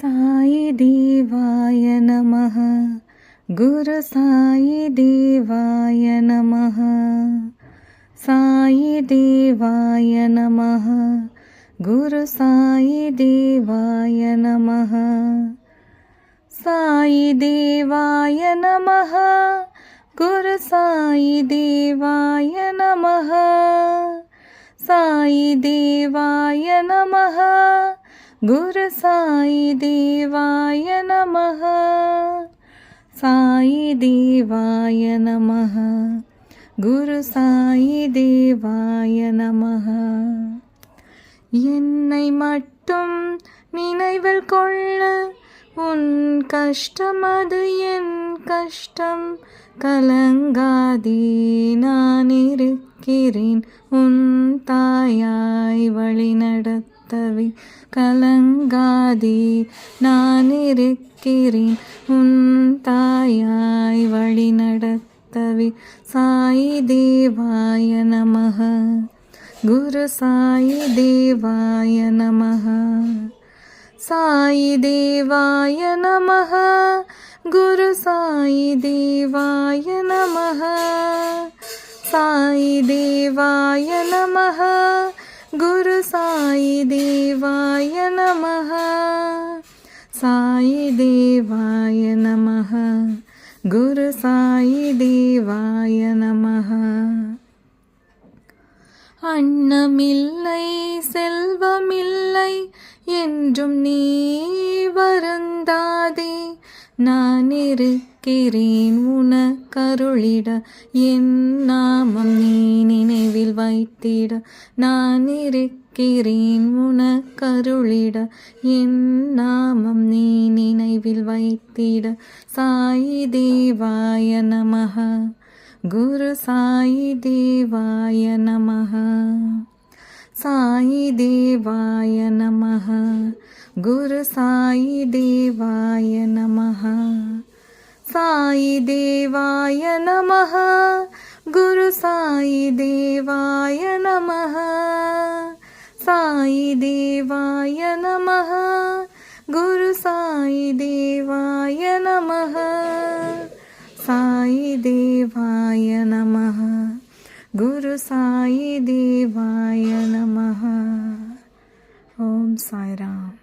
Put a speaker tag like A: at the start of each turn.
A: சாயி தேவாய நமः. குரு சாயி தேவாய நமः. சாயி தேவாய நமः. குரு சாயி தேவாய நமः. சாயி தேவாய நமः. குரு சாயி தேவாய நமः. சாயி தேவாய நமः. குரு சாயி தேவாய நமः. சாயி தேவாய நமः. குரு சாயி தேவாய நமः. என்னை மட்டும் நினைவில் கொள்ள, உன் கஷ்டம் அது என் கஷ்டம். கலங்காதே, நான் இருக்கிறேன் உன் தாயாய் வழி நடத்தவே. கலங்காதே, நான் இருக்கிறேன் உன் தாயாய் வழி நடத்தவே. சாயி தேவாய நமः. குரு சாயி தேவாய நமः. சாயி தேவாய நமः. குரு சாயி தேவாய நமः. சாயி தேவாய நமः. குரு சாயி தேவாய நமः. சாயி தேவாய நமः. குரு சாயி தேவாய நமः. அன்னமில்லை செல்வமில்லை என்றும் நீ வருந்தாதே. நான் இருக்கிறேன் உனக்கருளிட, என் நாமம் நீ நினைவில் வைத்திட. நான் இருக்கிறேன் உனக்கருளிட, என் நாமம் நீ நினைவில் வைத்திட. சாயி தேவாய நமः. குரு சாயி தேவாய நமः. சாயி தேவாய நமः. குரு சாயி தேவாய நமः. சாயி தேவாய நமः. குரு சாயி தேவாய நமः. சாயி தேவாய நமः. குரு சாயி தேவாய நமः. சாயி தேவாய நமः. குரு சாயி தேவாய நமः. ஓம் சாய்ராம்.